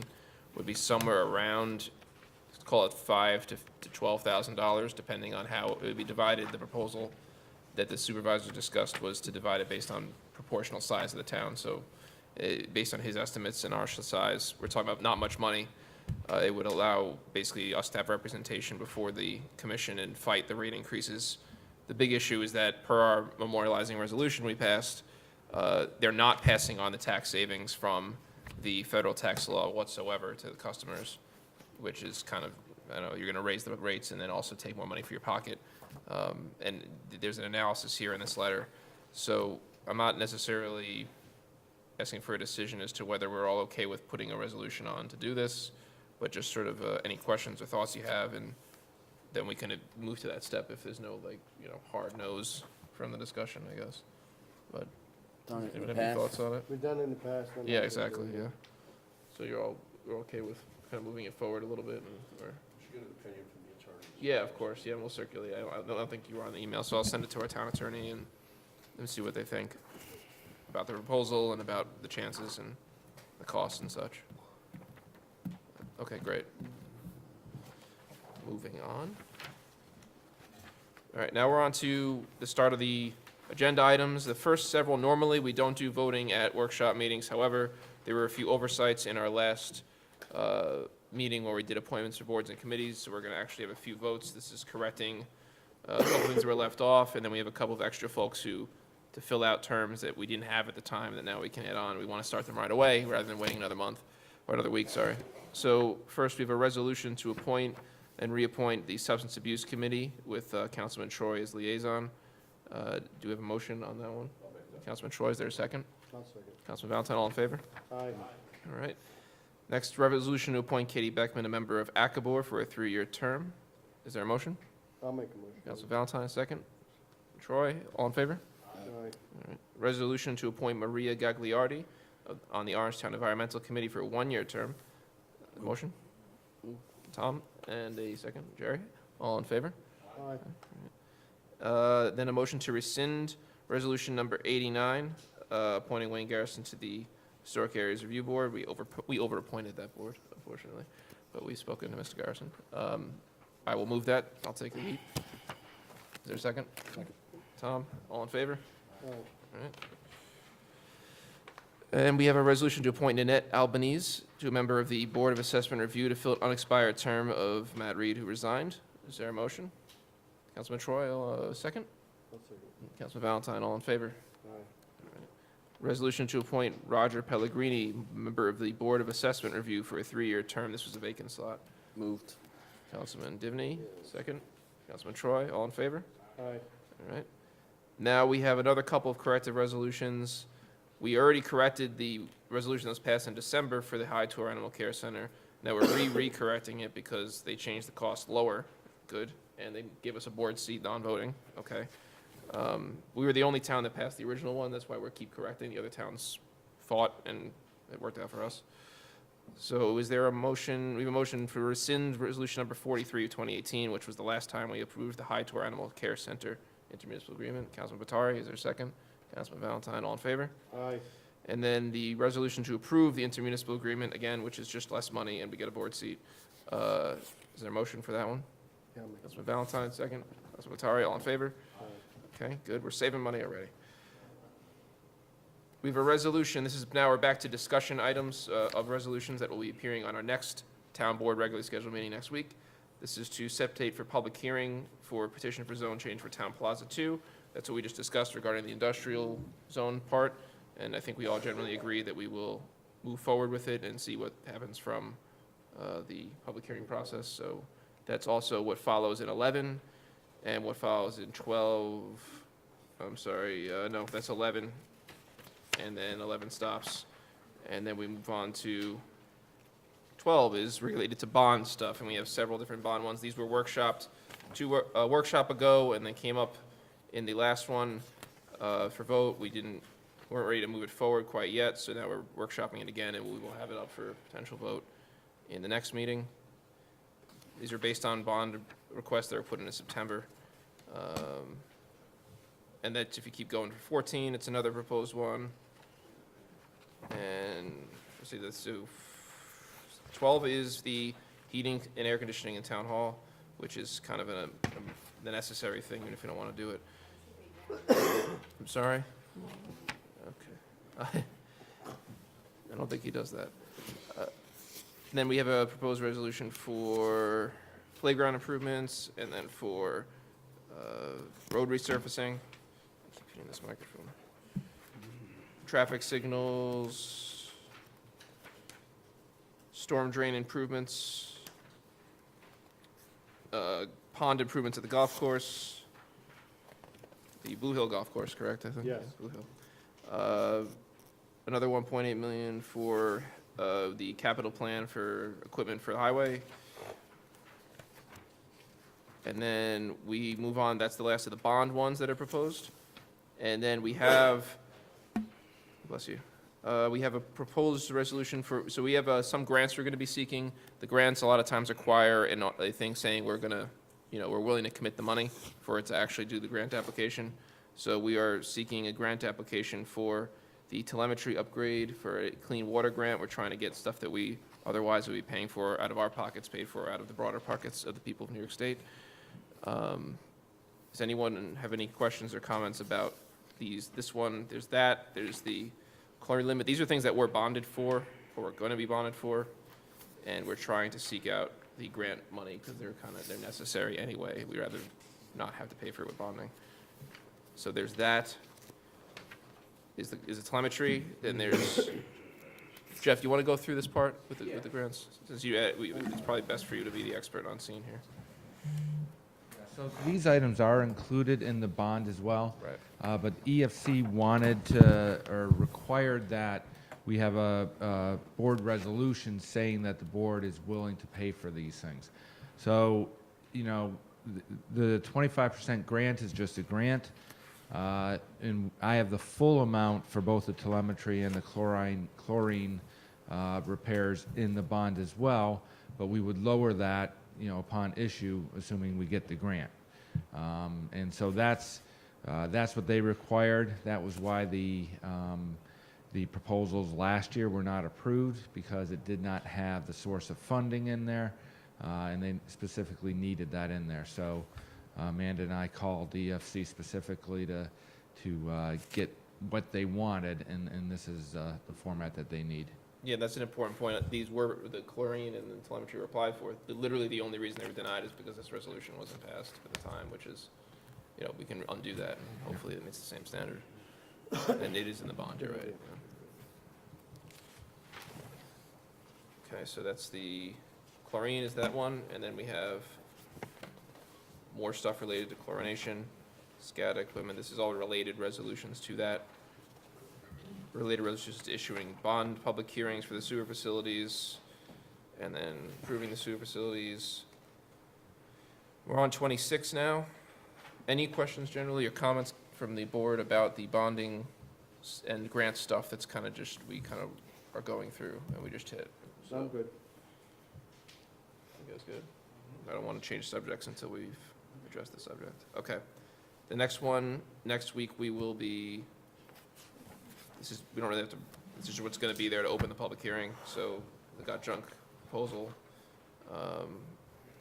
would be somewhere around, let's call it $5,000 to $12,000, depending on how it would be divided. The proposal that the supervisor discussed was to divide it based on proportional size of the town. So based on his estimates and our size, we're talking about not much money. It would allow basically us to have representation before the commission and fight the rate increases. The big issue is that, per our memorializing resolution we passed, they're not passing on the tax savings from the federal tax law whatsoever to the customers, which is kind of, you're going to raise the rates and then also take more money for your pocket. And there's an analysis here in this letter. So I'm not necessarily asking for a decision as to whether we're all okay with putting a resolution on to do this, but just sort of any questions or thoughts you have, and then we can move to that step if there's no, hard no's from the discussion, I guess. But Done it in anyone the have any past. thoughts on it? We've done it in the past. I'm Yeah, not exactly, gonna do yeah. it. So you're okay with kind of moving it forward a little bit, or? Should get an opinion from the attorney. Yeah, of course, yeah, we'll circulate. I don't think you were on the email, so I'll send it to our town attorney and see what they think about the proposal and about the chances and the costs and such. Okay, great. Moving on. All right, now we're on to the start of the agenda items. The first several, normally we don't do voting at workshop meetings. However, there were a few oversights in our last meeting where we did appointments for boards and committees, so we're going to actually have a few votes. This is correcting a couple things that were left off, and then we have a couple of extra folks to fill out terms that we didn't have at the time that now we can add on. We want to start them right away rather than waiting another month, or another week, sorry. So first, we have a resolution to appoint and reappoint the Substance Abuse Committee with Councilman Troy as liaison. Do we have a motion on that one? Councilman Troy, is there a second? I'll second. Councilman Valentine, all in favor? Aye. All right. Next, resolution to appoint Katie Beckman a member of ACABOR for a 3-year term. Is there a motion? I'll make a motion. Councilman Valentine, a second. Troy, all in favor? Aye. All right. Resolution to appoint Maria Gagliardi on the Orangetown Environmental Committee for a 1-year term. Motion? Tom, and a second. Jerry, all in favor? Aye. Then a motion to rescind resolution number 89, appointing Wayne Garrison to the Historic Areas Review Board. We over-appointed that board, unfortunately, but we've spoken to Mr. Garrison. I will move that. I'll take the lead. Is there a second? Second. Tom, all in favor? Aye. All right. And we have a resolution to appoint Nanette Albanese to a member of the Board of Assessment Review to fill an unexpired term of Matt Reed, who resigned. Is there a motion? Councilman Troy, second. I'll second. Councilman Valentine, all in favor? Aye. Resolution to appoint Roger Pellegrini, member of the Board of Assessment Review for a 3-year term. This was a vacant slot. Moved. Councilman Divney, second. Councilman Troy, all in favor? Aye. All right. Now we have another couple of corrective resolutions. We already corrected the resolution that was passed in December for the High Tour Animal Care Center. Now we're re-correcting it because they changed the cost lower. Good. And they gave us a board seat, non-voting. Okay. We were the only town that passed the original one. That's why we keep correcting. The other towns fought, and it worked out for us. So is there a motion? We have a motion for rescind resolution number 43 of 2018, which was the last time we approved the High Tour Animal Care Center intermunicipal agreement. Councilman Batari, is there a second? Councilman Valentine, all in favor? Aye. And then the resolution to approve the intermunicipal agreement, again, which is just less money and we get a board seat. Is there a motion for that one? Yeah, I'll make Councilman Valentine, second. Councilman Batari, all in favor? it. Aye. Okay, good. We're saving money already. We have a resolution. This is now we're back to discussion items of resolutions that will be appearing on our next town board regularly scheduled meeting next week. This is to set date for public hearing for petition for zone change for Town Plaza 2. That's what we just discussed regarding the industrial zone part. And I think we all generally agree that we will move forward with it and see what happens from the public hearing process. So that's also what follows in 11 and what follows in 12. I'm sorry, no, that's 11. And then 11 stops. And then we move on to 12 is related to bond stuff, and we have several different bond ones. These were workshopped a workshop ago and then came up in the last one for vote. Weren't ready to move it forward quite yet, so now we're workshopping it again, and we will have it up for potential vote in the next meeting. These are based on bond requests that were put in September. And that's if you keep going for 14, it's another proposed one. And let's see, let's do 12 is the heating and air conditioning in Town Hall, which is kind of the necessary thing, even if you don't want to do it. I'm sorry? Okay. I don't think he does that. Then we have a proposed resolution for playground improvements and then for road resurfacing. I keep hitting this microphone. Traffic signals, storm drain improvements, pond improvements at the golf course, the Blue Hill Golf Course, correct, I think? Yes. Yeah, Blue Hill. Another 1.8 million for the capital plan for equipment for the highway. And then we move on, that's the last of the bond ones that are proposed. And then we have, bless you, we have a proposed resolution for, so we have some grants we're going to be seeking. The grants a lot of times require a thing saying we're going to, we're willing to commit the money for it to actually do the grant application. So we are seeking a grant application for the telemetry upgrade for a clean water grant. We're trying to get stuff that we otherwise would be paying for out of our pockets, paid for out of the broader pockets of the people of New York State. Does anyone have any questions or comments about these? This one, there's that, there's the chlorine limit. These are things that we're bonded for, or we're going to be bonded for. and we're trying to seek out the grant money because they're necessary anyway. We'd rather not have to pay for it with bonding. So there's that. Is the telemetry, then there's, Jeff, you want to go through this part with the grants? Since it's probably best for you to be the expert on scene here. So these items are included in the bond as well. Right. But EFC wanted to, or required that we have a board resolution saying that the board is willing to pay for these things. So, you know, the 25% grant is just a grant. And I have the full amount for both the telemetry and the chlorine repairs in the bond as well, but we would lower that, you know, upon issue, assuming we get the grant. And so that's what they required. That was why the proposals last year were not approved, because it did not have the source of funding in there, and they specifically needed that in there. So Amanda and I called EFC specifically to get what they wanted, and this is the format that they need. Yeah, that's an important point. These were, the chlorine and the telemetry were applied for. Literally, the only reason they were denied is because this resolution wasn't passed at the time, which is, you know, we can undo that, and hopefully it meets the same standard. And it is in the bond, you're right. Yeah. Okay, so that's the chlorine is that one, and then we have more stuff related to chlorination, SCADA equipment. This is all related resolutions to that. Related resolutions to issuing bond public hearings for the sewer facilities, and then approving the sewer facilities. We're on 26 now. Any questions generally or comments from the board about the bonding and grant stuff that's kind of just, we kind of are going through and we just hit? So, I'm good. you guys good? I don't want to change subjects until we've addressed the subject. Okay. The next one, next week we will be, we don't really have to, this is what's going to be there to open the public hearing. So we got junk proposal.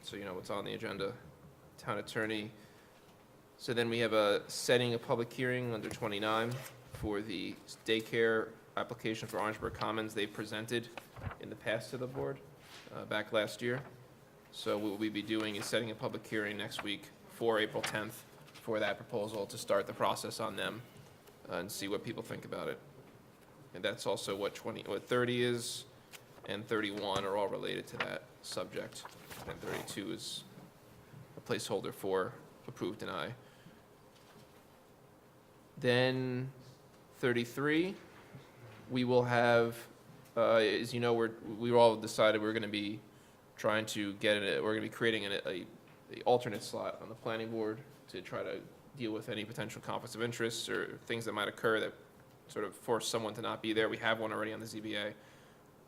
So you know what's on the agenda. Town attorney. So then we have a setting a public hearing under 29 for the daycare application for Orangeburg Commons. They presented in the past to the board back last year. So what we'll be doing is setting a public hearing next week for April 10th for that proposal to start the process on them and see what people think about it. And that's also what 30 is, and 31 are all related to that subject. And 32 is a placeholder for approve, deny. Then 33, we will have, as you know, we all decided we're going to be trying to get it. We're going to be creating a alternate slot on the planning board to try to deal with any potential conflicts of interest or things that might occur that sort of force someone to not be there. We have one already on the ZBA.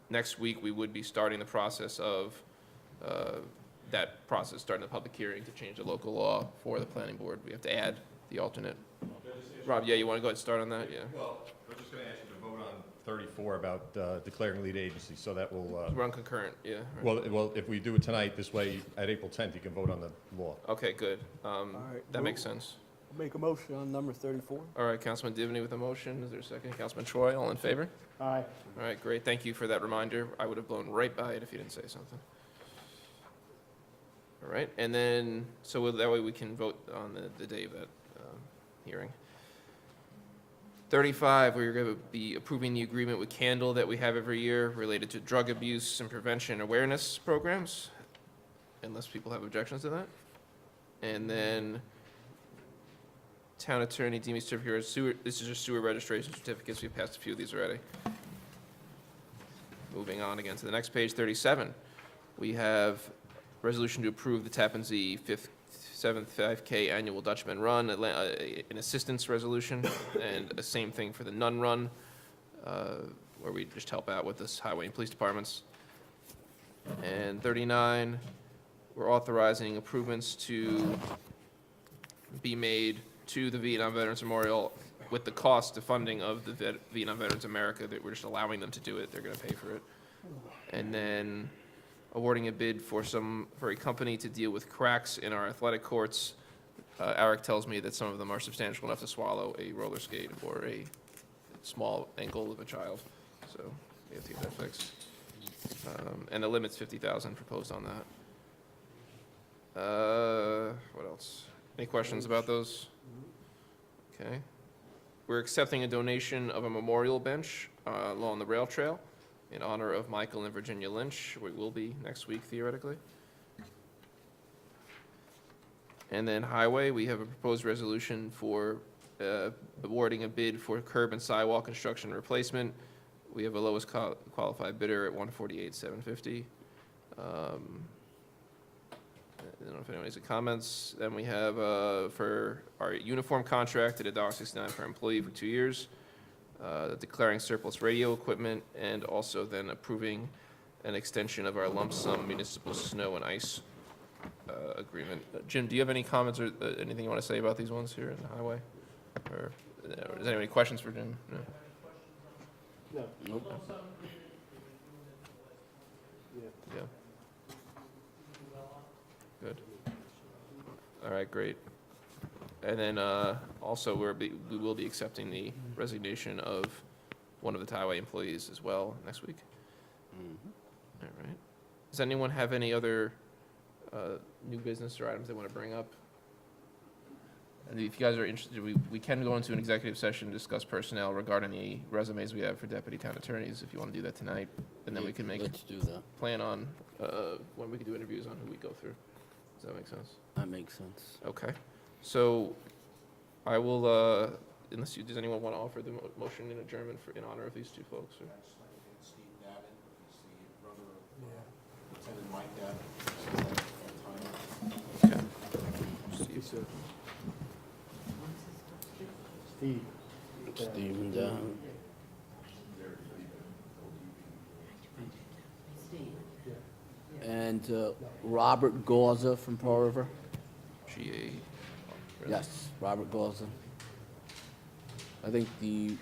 Next week, we would be starting the process of starting the public hearing to change the local law for the planning board. We have to add the alternate. Rob, yeah, you want to go ahead and start on that? Yeah. Well, we're just going to ask you to vote on 34 about declaring lead agency, so that will... Run concurrent, yeah. Right. Well, if we do it tonight, this way, at April 10th, you can vote on the law. Okay, good. right, That makes sense. Make a motion on number 34. All right, Councilman Divney with a motion. Is there a second? Councilman Troy, all in favor? Aye. All right, great. Thank you for that reminder. I would have blown right by it if you didn't say something. All right, and then, so that way we can vote on the day of that hearing. 35, we're going to be approving the agreement with Candle that we have every year related to drug abuse and prevention awareness programs, unless people have objections to that. And then Town Attorney Demi Cerviera, sewer, this is just sewer registration certificates. We've passed a few of these already. Moving on again to the next page, 37. We have resolution to approve the Tappan Zee 7th 5K annual Dutchman Run, an assistance resolution, and the same thing for the Nun Run, where we just help out with this highway and police departments. And 39, we're authorizing improvements to be made to the Vietnam Veterans Memorial with the cost of funding of the Vietnam Veterans America, that we're just allowing them to do it. They're going to pay for it. And then awarding a bid for a company to deal with cracks in our athletic courts. Eric tells me that some of them are substantial enough to swallow a roller skate or a small ankle of a child. So we have to get that fixed. And the limit's 50,000 proposed on that. What else? Any questions about those? Okay. We're accepting a donation of a memorial bench along the rail trail in honor of Michael and Virginia Lynch. We will be next week theoretically. And then highway, we have a proposed resolution for awarding a bid for curb and sidewalk construction replacement. We have a lowest qualified bidder at $148,750. I don't know if anyone has any comments. Then we have for our uniform contract at $1.69 per employee for 2 years, declaring surplus radio equipment, and also then approving an extension of our lump sum municipal snow and ice agreement. Jim, do you have any comments or anything you want to say about these ones here in the highway? Or is there any questions for Jim? No. No. Nope. Yeah. Good. All right, great. And then also we will be accepting the resignation of one of the highway employees as well next week. All right. Does anyone have any other new business or items they want to bring up? And if you guys are interested, we can go into an executive session to discuss personnel regarding the resumes we have for deputy town attorneys, if you want to do that tonight. And then we can make a Let's do that. plan on when we can do interviews on who we go through. Does that make sense? That makes sense. Okay. So I will, does anyone want to offer the motion in adjournment in honor of these two folks? Or? Steve Davin, he's the brother of Lieutenant Mike Davin. Okay. Steve. Steve. Stephen down. And Robert Gauza from Pearl River. GA. Yes, Robert Gauza. I think the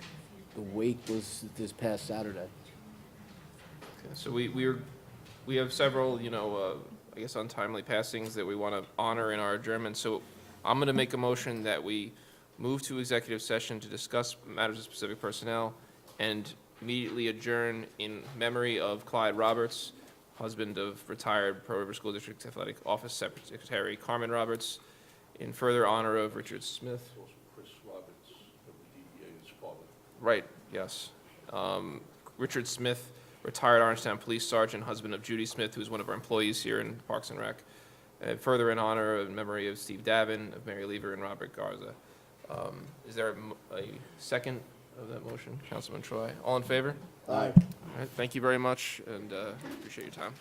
wake was this past Saturday. Okay, so we have several, I guess untimely passings that we want to honor in our adjournment. So I'm going to make a motion that we move to executive session to discuss matters of specific personnel and immediately adjourn in memory of Clyde Roberts, husband of retired Pearl River School District Athletic Office Secretary Carmen Roberts, in further honor of Richard Smith. Chris Roberts, of the DEA, his father. Right, yes. Richard Smith, retired Orangetown Police Sergeant, husband of Judy Smith, who's one of our employees here in Parks and Rec. And further in honor of memory of Steve Davin, of Mary Lever, and Robert Garza. Is there a second of that motion? Councilman Troy. All in favor? Aye. All right, thank you very much, and appreciate your time.